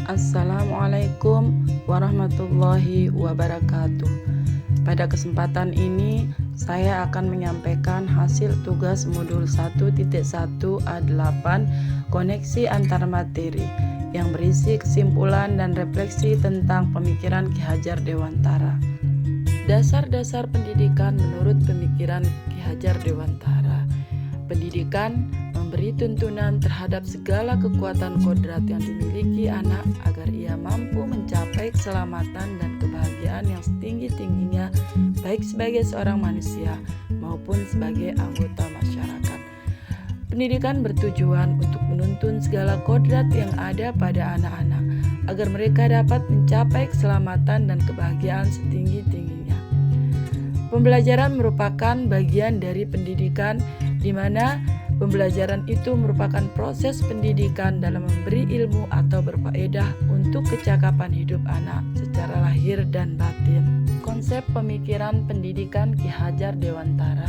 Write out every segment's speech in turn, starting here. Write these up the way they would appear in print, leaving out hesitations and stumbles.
Assalamualaikum warahmatullahi wabarakatuh. Pada kesempatan ini saya akan menyampaikan hasil tugas modul 1.1 A8 koneksi antar materi yang berisi kesimpulan dan refleksi tentang pemikiran Ki Hajar Dewantara. Dasar-dasar pendidikan menurut pemikiran Ki Hajar Dewantara. Pendidikan memberi tuntunan terhadap segala kekuatan kodrat yang dimiliki anak agar ia mampu mencapai keselamatan dan kebahagiaan yang setinggi-tingginya baik sebagai seorang manusia maupun sebagai anggota masyarakat. Pendidikan bertujuan untuk menuntun segala kodrat yang ada pada anak-anak agar mereka dapat mencapai keselamatan dan kebahagiaan setinggi-tingginya. Pembelajaran merupakan bagian dari pendidikan di mana pembelajaran itu merupakan proses pendidikan dalam memberi ilmu atau berfaedah untuk kecakapan hidup anak secara lahir dan batin. Konsep pemikiran pendidikan Ki Hajar Dewantara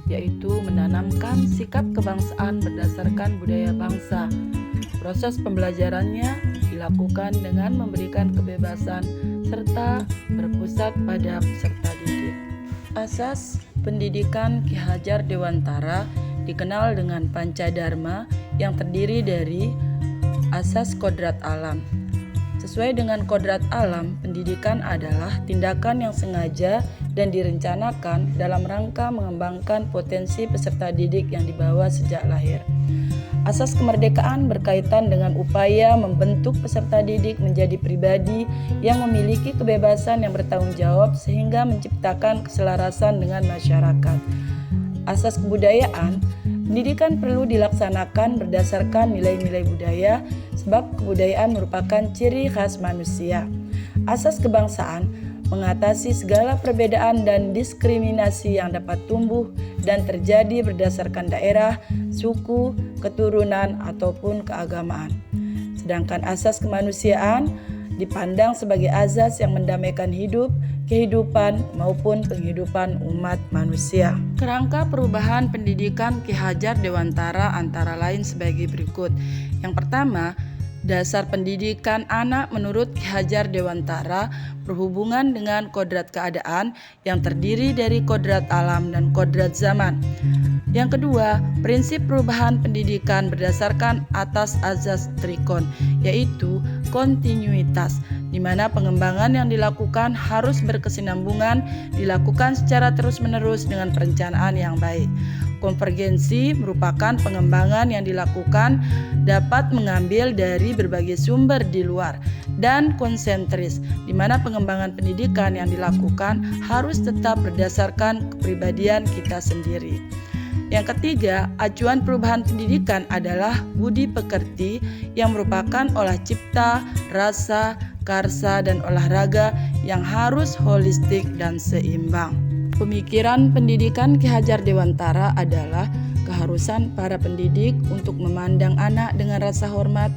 yaitu menanamkan sikap kebangsaan berdasarkan budaya bangsa. Proses pembelajarannya dilakukan dengan memberikan kebebasan serta berpusat pada peserta didik. Asas pendidikan Ki Hajar Dewantara dikenal dengan Pancadharma yang terdiri dari asas kodrat alam. Sesuai dengan kodrat alam, pendidikan adalah tindakan yang sengaja dan direncanakan dalam rangka mengembangkan potensi peserta didik yang dibawa sejak lahir. Asas kemerdekaan berkaitan dengan upaya membentuk peserta didik menjadi pribadi yang memiliki kebebasan yang bertanggung jawab sehingga menciptakan keselarasan dengan masyarakat. Asas kebudayaan, pendidikan perlu dilaksanakan berdasarkan nilai-nilai budaya sebab kebudayaan merupakan ciri khas manusia. Asas kebangsaan, mengatasi segala perbedaan dan diskriminasi yang dapat tumbuh dan terjadi berdasarkan daerah, suku, keturunan, ataupun keagamaan. Sedangkan asas kemanusiaan dipandang sebagai azas yang mendamaikan hidup, kehidupan, maupun penghidupan umat manusia. Kerangka perubahan pendidikan Ki Hajar Dewantara antara lain sebagai berikut. Yang pertama, dasar pendidikan anak menurut Ki Hajar Dewantara berhubungan dengan kodrat keadaan yang terdiri dari kodrat alam dan kodrat zaman. Yang kedua, prinsip perubahan pendidikan berdasarkan atas azas trikon, yaitu kontinuitas, di mana pengembangan yang dilakukan harus berkesinambungan, dilakukan secara terus-menerus dengan perencanaan yang baik. Konvergensi merupakan pengembangan yang dilakukan dapat mengambil dari berbagai sumber di luar, dan konsentris, di mana pengembangan pendidikan yang dilakukan harus tetap berdasarkan kepribadian kita sendiri. Yang ketiga, acuan perubahan pendidikan adalah budi pekerti yang merupakan olah cipta, rasa, karsa, dan olahraga yang harus holistik dan seimbang. Pemikiran pendidikan Ki Hajar Dewantara adalah keharusan para pendidik untuk memandang anak dengan rasa hormat,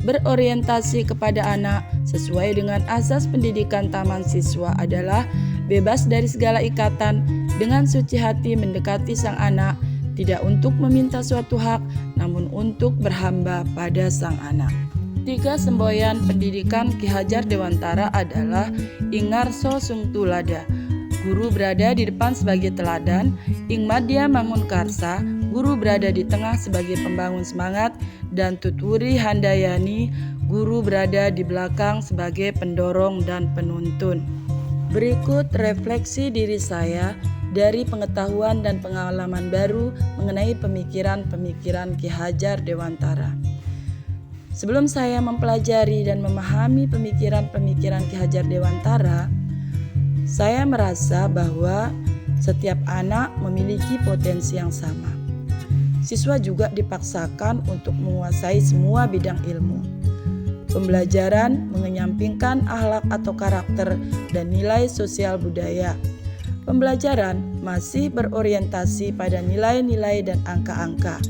berorientasi kepada anak sesuai dengan asas pendidikan taman siswa adalah bebas dari segala ikatan, dengan suci hati mendekati sang anak, tidak untuk meminta suatu hak, namun untuk berhamba pada sang anak. 3 semboyan pendidikan Ki Hajar Dewantara adalah Ingarso Sungtulada, guru berada di depan sebagai teladan; Ingmadya Mangun Karsa, guru berada di tengah sebagai pembangun semangat; dan Tutwuri Handayani, guru berada di belakang sebagai pendorong dan penuntun. Berikut refleksi diri saya dari pengetahuan dan pengalaman baru mengenai pemikiran-pemikiran Ki Hajar Dewantara. Sebelum saya mempelajari dan memahami pemikiran-pemikiran Ki Hajar Dewantara, saya merasa bahwa setiap anak memiliki potensi yang sama. Siswa juga dipaksakan untuk menguasai semua bidang ilmu. Pembelajaran mengenyampingkan akhlak atau karakter dan nilai sosial budaya. Pembelajaran masih berorientasi pada nilai-nilai dan angka-angka.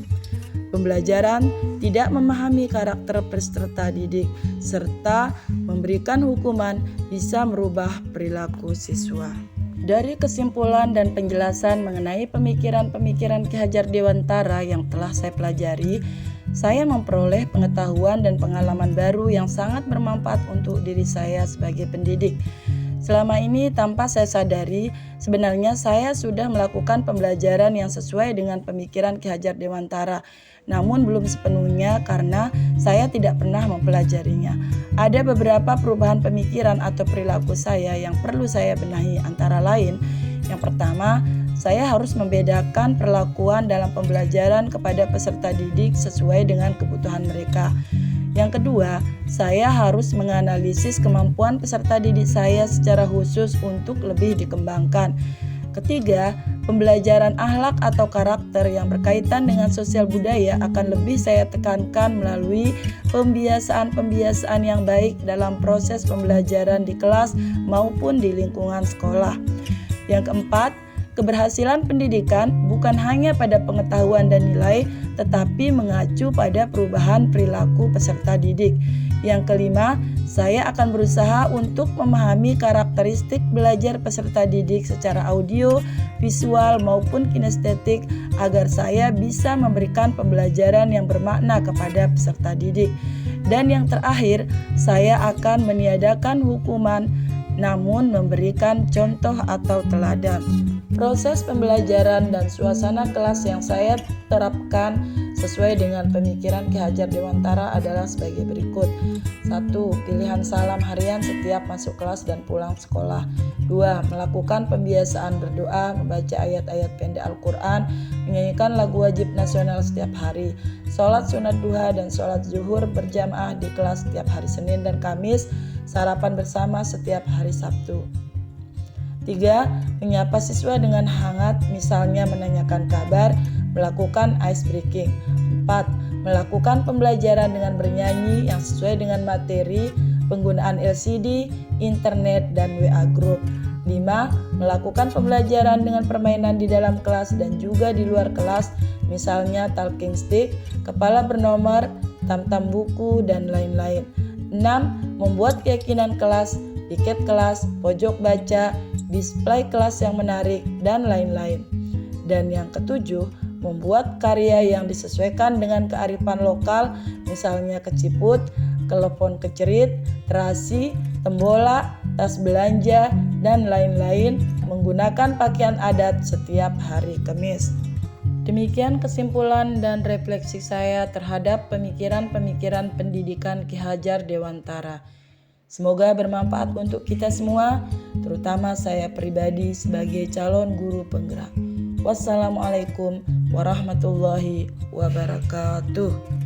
Pembelajaran tidak memahami karakter peserta didik serta memberikan hukuman bisa merubah perilaku siswa. Dari kesimpulan dan penjelasan mengenai pemikiran-pemikiran Ki Hajar Dewantara yang telah saya pelajari, saya memperoleh pengetahuan dan pengalaman baru yang sangat bermanfaat untuk diri saya sebagai pendidik. Selama ini tanpa saya sadari, sebenarnya saya sudah melakukan pembelajaran yang sesuai dengan pemikiran Ki Hajar Dewantara. Namun belum sepenuhnya karena saya tidak pernah mempelajarinya. Ada beberapa perubahan pemikiran atau perilaku saya yang perlu saya benahi, antara lain, yang pertama, saya harus membedakan perlakuan dalam pembelajaran kepada peserta didik sesuai dengan kebutuhan mereka. Yang kedua, saya harus menganalisis kemampuan peserta didik saya secara khusus untuk lebih dikembangkan. Ketiga, pembelajaran akhlak atau karakter yang berkaitan dengan sosial budaya akan lebih saya tekankan melalui pembiasaan-pembiasaan yang baik dalam proses pembelajaran di kelas maupun di lingkungan sekolah. Yang keempat, keberhasilan pendidikan bukan hanya pada pengetahuan dan nilai, tetapi mengacu pada perubahan perilaku peserta didik. Yang kelima, saya akan berusaha untuk memahami karakteristik belajar peserta didik secara audio, visual, maupun kinestetik agar saya bisa memberikan pembelajaran yang bermakna kepada peserta didik. Dan yang terakhir, saya akan meniadakan hukuman, namun memberikan contoh atau teladan. Proses pembelajaran dan suasana kelas yang saya terapkan sesuai dengan pemikiran Ki Hajar Dewantara adalah sebagai berikut. 1. Pilihan salam harian setiap masuk kelas dan pulang sekolah. 2. Melakukan pembiasaan berdoa, membaca ayat-ayat pendek Al-Quran, menyanyikan lagu wajib nasional setiap hari, sholat sunat duha dan sholat zuhur berjamaah di kelas setiap hari Senin dan Kamis, sarapan bersama setiap hari Sabtu. 3. Menyapa siswa dengan hangat, misalnya menanyakan kabar, melakukan ice breaking. 4. Melakukan pembelajaran dengan bernyanyi yang sesuai dengan materi, penggunaan LCD, internet, dan WA group. 5. Melakukan pembelajaran dengan permainan di dalam kelas dan juga di luar kelas, misalnya talking stick, kepala bernomor, tam-tam buku, dan lain-lain. 6. Membuat keyakinan kelas, tiket kelas, pojok baca, display kelas yang menarik, dan lain-lain. Dan yang ketujuh, membuat karya yang disesuaikan dengan kearifan lokal, misalnya keciput, telepon kecerit, terasi, tembola, tas belanja, dan lain-lain menggunakan pakaian adat setiap hari Kamis. Demikian kesimpulan dan refleksi saya terhadap pemikiran-pemikiran pendidikan Ki Hajar Dewantara. Semoga bermanfaat untuk kita semua, terutama saya pribadi sebagai calon guru penggerak. Wassalamualaikum warahmatullahi wabarakatuh.